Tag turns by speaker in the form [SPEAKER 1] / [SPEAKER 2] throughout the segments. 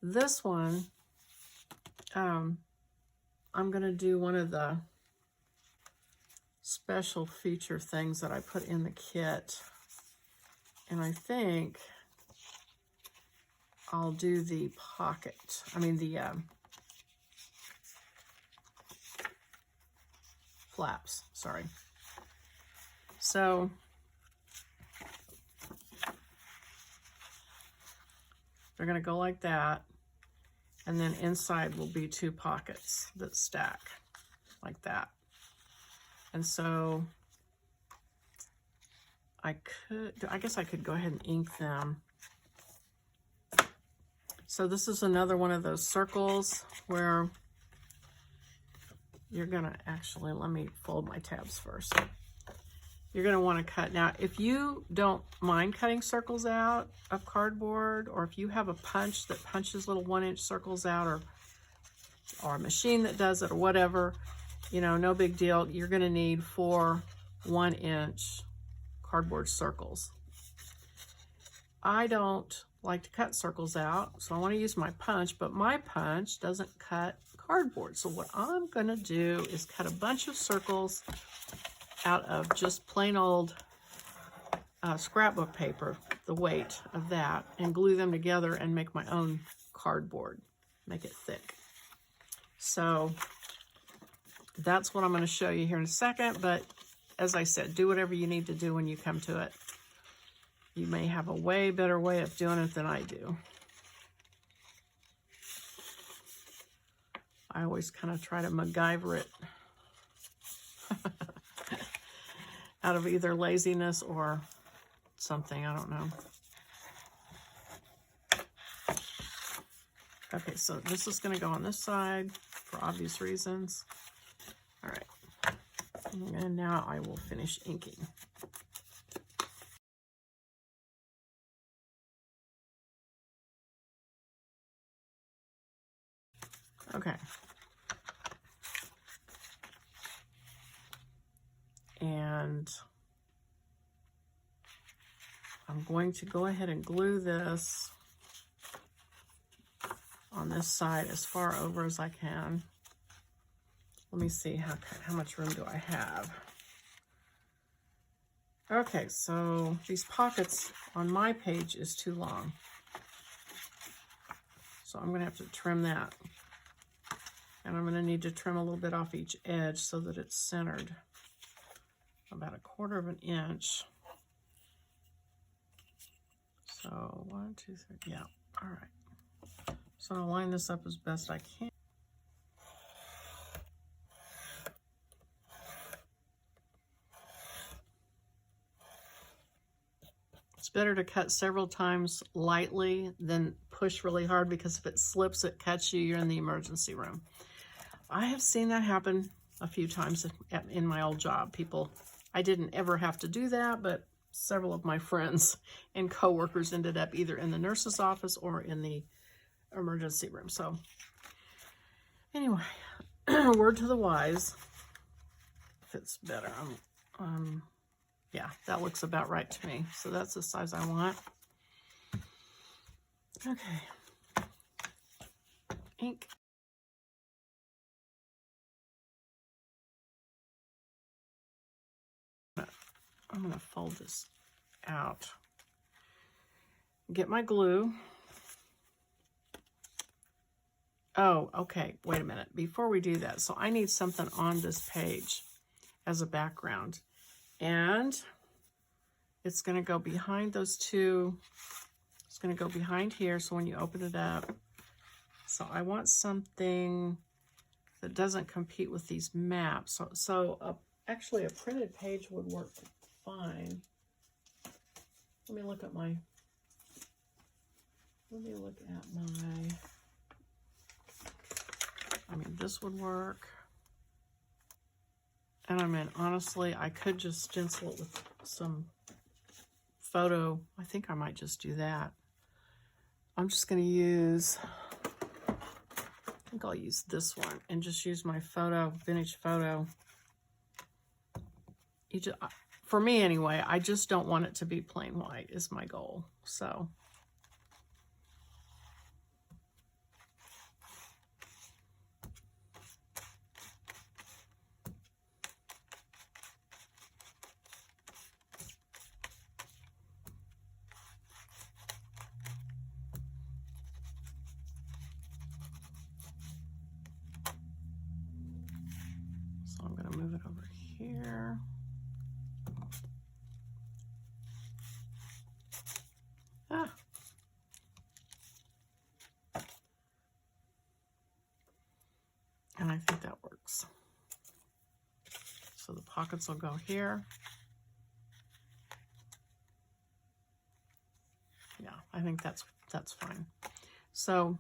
[SPEAKER 1] This one, I'm going to do one of the special feature things that I put in the kit. And I think I'll do the pocket. I mean the flaps, sorry. So they're going to go like that. And then inside will be 2 pockets that stack like that. And so I guess I could go ahead and ink them. So this is another one of those circles where you're gonna actually, let me fold my tabs first. You're gonna wanna cut. Now, if you don't mind cutting circles out of cardboard, or if you have a punch that punches little 1-inch circles out, or a machine that does it, or whatever, you know, no big deal. You're gonna need 4 1-inch cardboard circles. I don't like to cut circles out, so I want to use my punch, but my punch doesn't cut cardboard. So what I'm going to do is cut a bunch of circles out of just plain old scrapbook paper, the weight of that, and glue them together and make my own cardboard, make it thick. So that's what I'm going to show you here in a second, but as I said, do whatever you need to do when you come to it. You may have a way better way of doing it than I do. I always kind of try to MacGyver it out of either laziness or something, I don't know. Okay, so this is going to go on this side for obvious reasons. All right, and now I will finish inking. Okay. And I'm going to go ahead and glue this on this side as far over as I can. Let me see how much room do I have. Okay, so these pockets on my page is too long. So I'm going to have to trim that. And I'm going to need to trim a little bit off each edge so that it's centered. About 1/4 of an inch. So 1, 2, 3, yeah, all right. So I'll line this up as best I can. It's better to cut several times lightly than push really hard, because if it slips, it cuts you, you're in the emergency room. I have seen that happen a few times in my old job. I didn't ever have to do that, but several of my friends and coworkers ended up either in the nurse's office or in the emergency room. So anyway, word to the wise, fits better. Yeah, that looks about right to me. So that's the size I want. Okay. Ink. I'm going to fold this out. Get my glue. Oh, okay. Wait a minute. Before we do that, so I need something on this page as a background. And it's going to go behind those two. It's going to go behind here, so when you open it up. So I want something that doesn't compete with these maps. Actually, a printed page would work fine. Let me look at my, this would work. And I mean, honestly, I could just stencil it with some photo. I think I might just do that. I'm just going to use, I think I'll use this one and just use my photo, vintage photo. For me anyway, I just don't want it to be plain white is my goal. So it over here. Ah. And I think that works. So the pockets will go here. Yeah, I think that's fine. So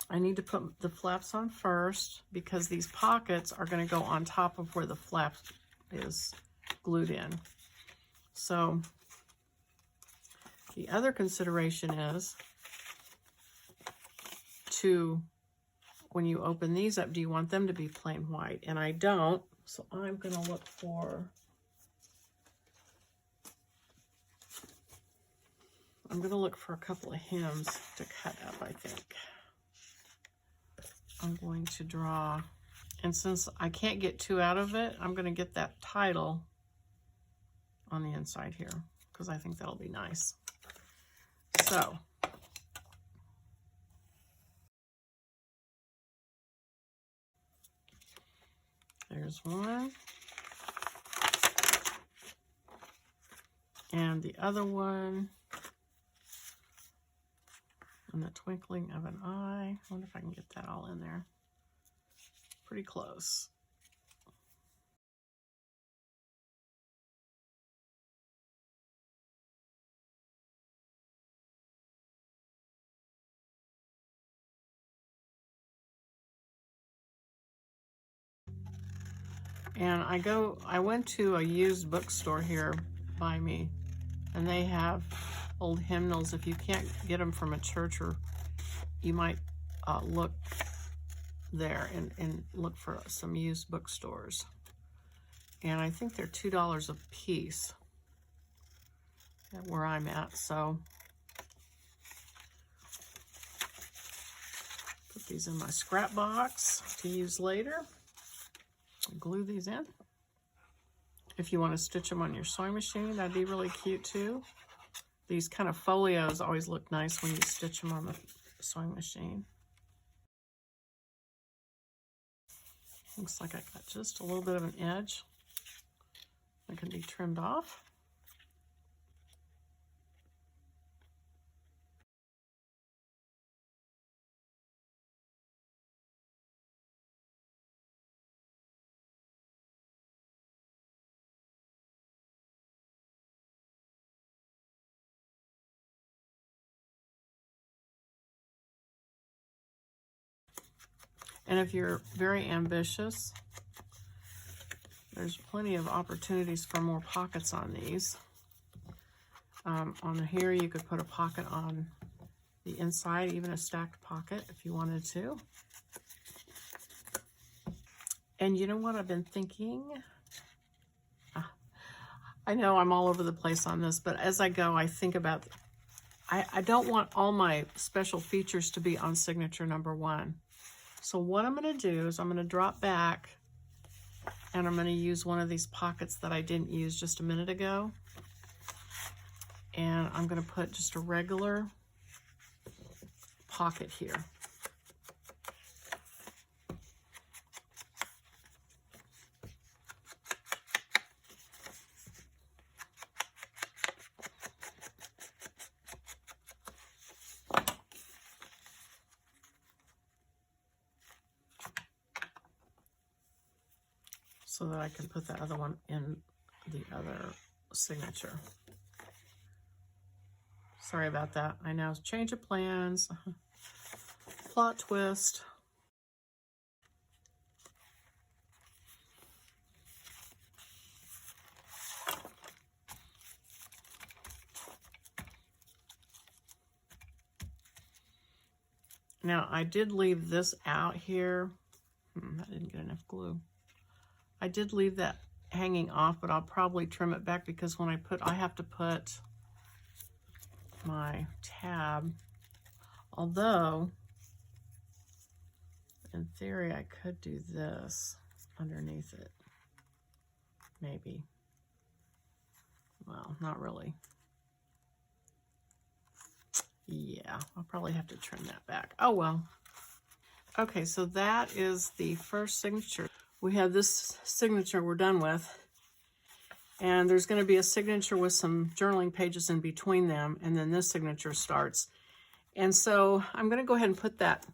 [SPEAKER 1] I need to put the flaps on first because these pockets are going to go on top of where the flap is glued in. So the other consideration is when you open these up, do you want them to be plain white? And I don't, so I'm going to look for, a couple of hems to cut up, I think. I'm going to draw, and since I can't get 2 out of it, I'm going to get that title on the inside here because I think that'll be nice. So there's one. And the other one, and the twinkling of an eye. I wonder if I can get that all in there. Pretty close. And I went to a used bookstore here by me, and they have old hymnals. If you can't get them from a church, or you might look there and look for some used bookstores. And I think they're $2 a piece where I'm at. So put these in my scrap box to use later. Glue these in. If you want to stitch them on your sewing machine, that'd be really cute too. These kind of folios always look nice when you stitch them on the sewing machine. Looks like I got just a little bit of an edge that can be trimmed off. And if you're very ambitious, there's plenty of opportunities for more pockets on these. On here, you could put a pocket on the inside, even a stacked pocket if you wanted to. And you know what I've been thinking? I know I'm all over the place on this, but as I go, I think about, I don't want all my special features to be on signature number 1. So what I'm going to do is I'm going to drop back, and I'm going to use one of these pockets that I didn't use just a minute ago. And I'm going to put just a regular pocket here. So that I can put the other one in the other signature. Sorry about that. I know, change of plans, plot twist. Now, I did leave this out here. I didn't get enough glue. I did leave that hanging off, but I'll probably trim it back because when I have to put my tab, although in theory I could do this underneath it, maybe. Well, not really. Yeah, I'll probably have to trim that back. Oh well. Okay, so that is the first signature. we have this signature we're done with. And there's going to be a signature with some journaling pages in between them. And then this signature starts. And so I'm going to go ahead and put that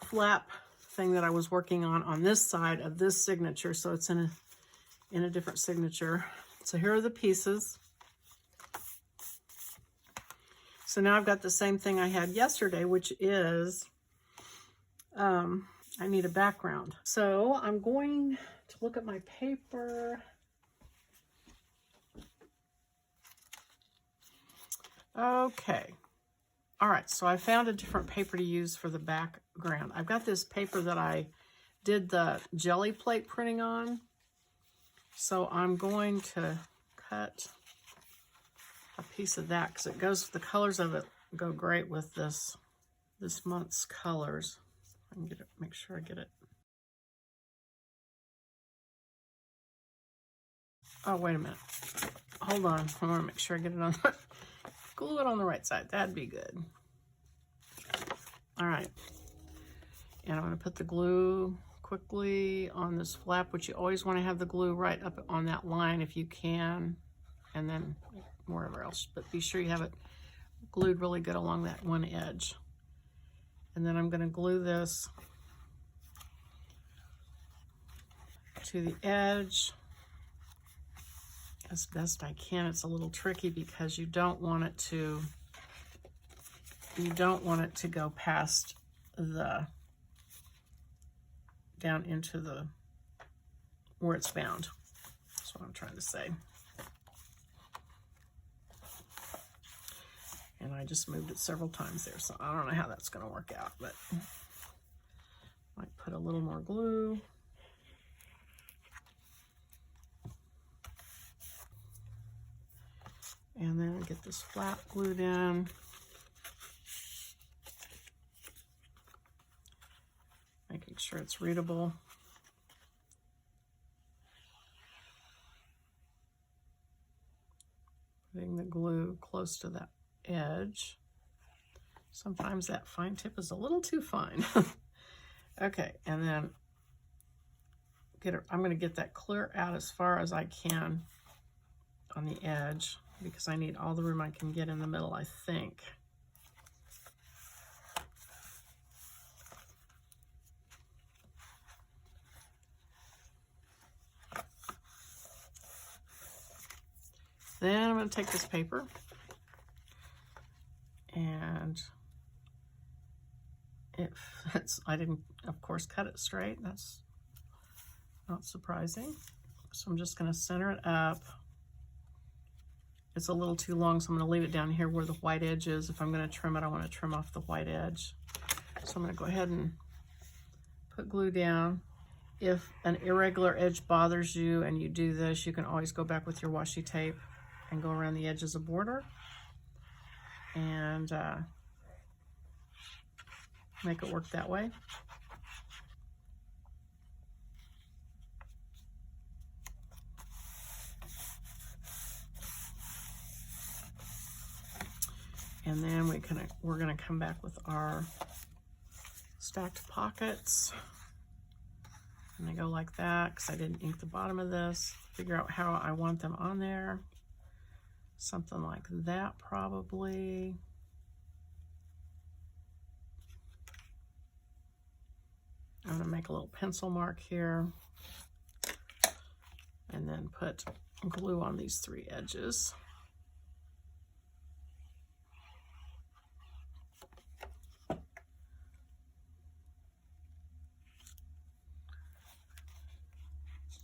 [SPEAKER 1] flap thing that I was working on this side of this signature. So it's in a different signature. So here are the pieces. So now I've got the same thing I had yesterday, which is I need a background. So I'm going to look at my paper. Okay. All right, so I found a different paper to use for the background. I've got this paper that I did the jelly plate printing on. So I'm going to cut a piece of that because it goes, the colors of it go great with this month's colors. I can get it, make sure I get it. Oh, wait a minute. Hold on. I want to make sure I get it on. Glue it on the right side. That'd be good. All right. And I'm going to put the glue quickly on this flap, which you always want to have the glue right up on that line if you can, and then wherever else. But be sure you have it glued really good along that one edge. And then I'm going to glue this to the edge as best I can. It's a little tricky because you don't want it to go past the down into the where it's bound. That's what I'm trying to say. And I just moved it several times there, so I don't know how that's going to work out, but might put a little more glue. And then get this flap glued in. Making sure it's readable. Putting the glue close to that edge. Sometimes that fine tip is a little too fine. Okay, and then I'm going to get that clear out as far as I can on the edge because I need all the room I can get in the middle, I think. Then I'm going to take this paper and I didn't, of course, cut it straight. That's not surprising. So I'm just going to center it up. It's a little too long, so I'm going to leave it down here where the white edge is. If I'm going to trim it, I want to trim off the white edge. So I'm going to go ahead and put glue down. If an irregular edge bothers you and you do this, you can always go back with your washi tape and go around the edge as a border and make it work that way. And then we're gonna come back with our stacked pockets. And they go like that because I didn't ink the bottom of this. Figure out how I want them on there. Something like that probably. I'm gonna make a little pencil mark here and then put glue on these three edges.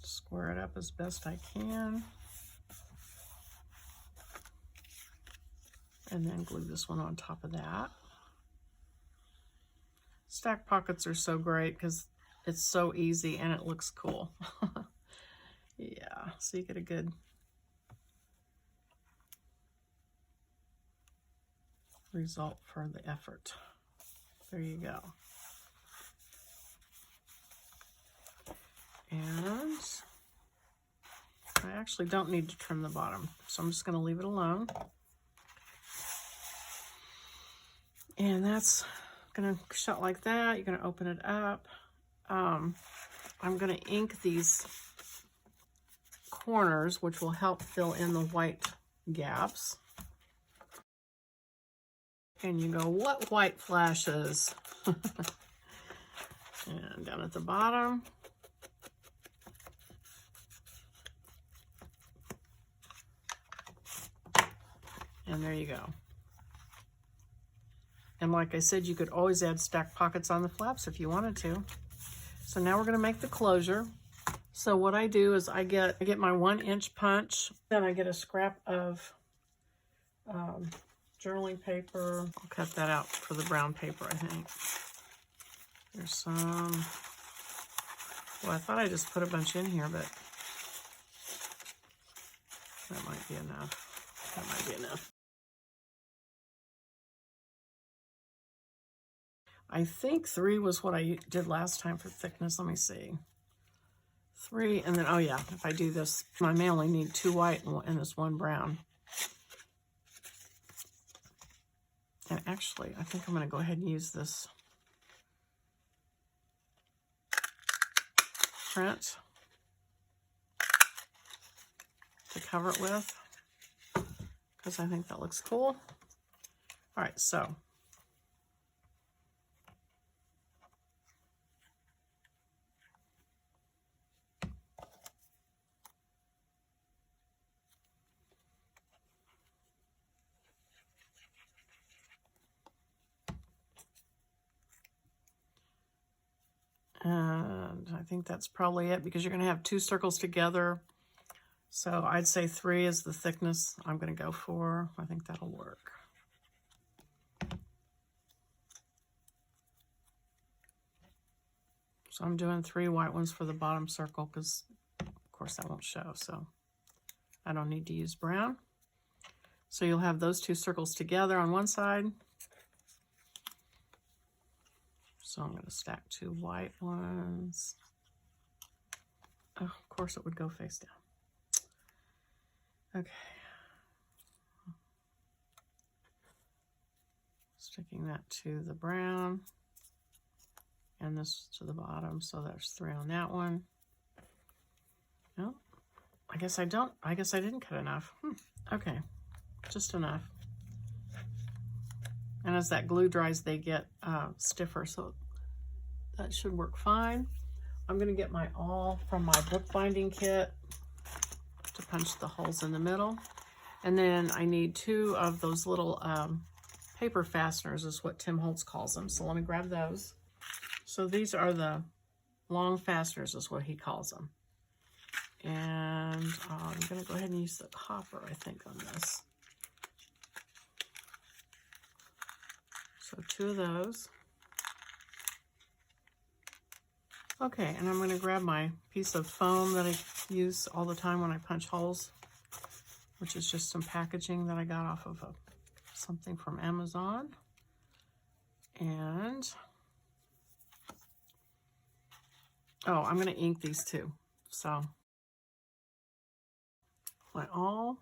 [SPEAKER 1] Square it up as best I can. And then glue this one on top of that. Stack pockets are so great because it's so easy and it looks cool. Yeah, so you get a good result for the effort. There you go. And I actually don't need to trim the bottom, so I'm just going to leave it alone. And that's going to shut like that. You're going to open it up. I'm going to ink these corners, which will help fill in the white gaps. And you go, what white flashes? And down at the bottom. And there you go. And like I said, you could always add stacked pockets on the flaps if you wanted to. So now we're going to make the closure. So what I do is I get my 1-inch punch. Then I get a scrap of journaling paper. I'll cut that out for the brown paper, I think. There's some. Well, I thought I just put a bunch in here, but that might be enough. That might be enough. I think 3 was what I did last time for thickness. Let me see. 3, and then, oh yeah, if I do this, I may only need 2 white and this 1 brown. And actually, I think I'm going to go ahead and use this print to cover it with, because I think that looks cool. All right, so and I think that's probably it, because you're going to have 2 circles together. So I'd say 3 is the thickness I'm going to go for. I think that'll work. So I'm doing 3 white ones for the bottom circle, because of course that won't show, so I don't need to use brown. So you'll have those 2 circles together on one side. So I'm going to stack 2 white ones. Oh, of course it would go face down. Okay. Sticking that to the brown. And this to the bottom. So there's 3 on that one. No, I guess I didn't cut enough. Okay, just enough. And as that glue dries, they get stiffer, so that should work fine. I'm going to get my awl from my bookbinding kit to punch the holes in the middle. And then I need 2 of those little paper fasteners, is what Tim Holtz calls them. So let me grab those. So these are the long fasteners, is what he calls them. And I'm going to go ahead and use the copper, I think, on this. So 2 of those. Okay, and I'm going to grab my piece of foam that I use all the time when I punch holes, which is just some packaging that I got off of something from Amazon. And, oh, I'm going to ink these too. So, my awl.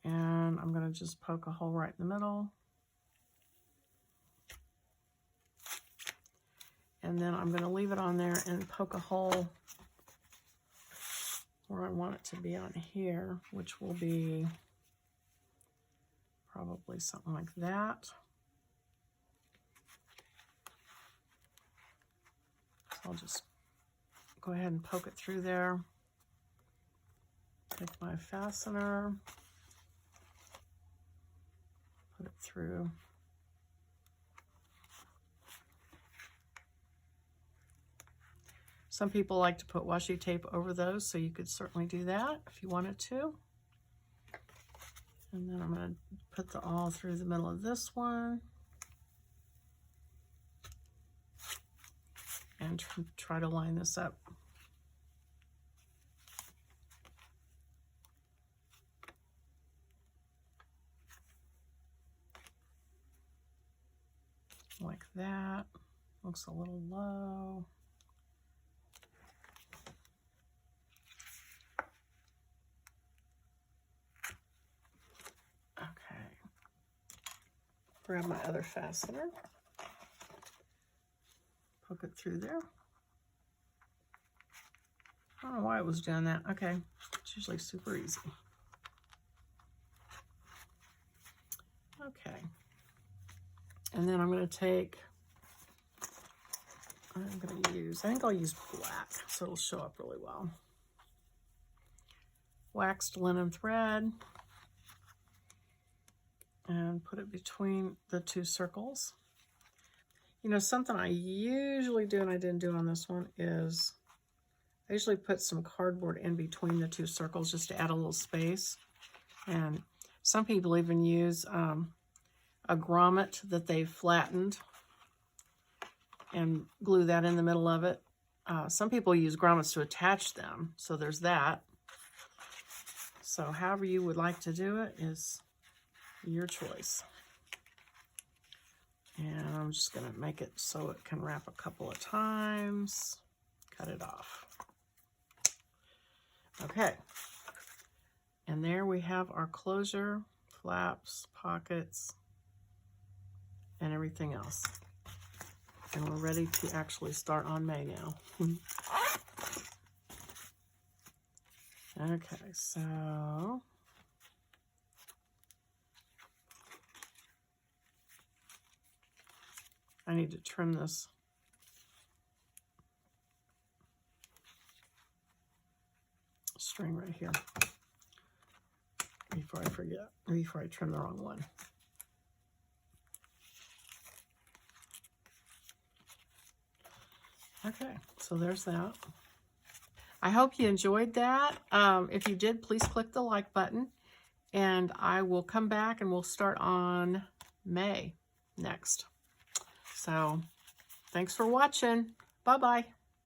[SPEAKER 1] And I'm going to just poke a hole right in the middle. And then I'm going to leave it on there and poke a hole where I want it to be on here, which will be probably something like that. So I'll just go ahead and poke it through there. Take my fastener, put it through. Some people like to put washi tape over those, so you could certainly do that if you wanted to. And then I'm going to put the awl through the middle of this one. And try to line this up. Like that. Looks a little low. Okay. Grab my other fastener. Poke poke it through there. I don't know why it was doing that. Okay, it's usually super easy. Okay, and then I'm going to take, I think I'll use black so it'll show up really well. Waxed linen thread, and put it between the two circles. You know, something I usually do and I didn't do on this one is I usually put some cardboard in between the two circles just to add a little space. And some people even use a grommet that they've flattened and glue that in the middle of it. Some people use grommets to attach them, so there's that. So however you would like to do it is your choice. And I'm just going to make it so it can wrap a couple of times. Cut it off. Okay. And there we have our closure, flaps, pockets, and everything else. And we're ready to actually start on May now. Okay, so I need to trim this string right here before I forget, before I trim the wrong one. Okay, so there's that. I hope you enjoyed that. If you did, please click the like button, and I will come back and we'll start on May next. So thanks for watching. Bye-bye.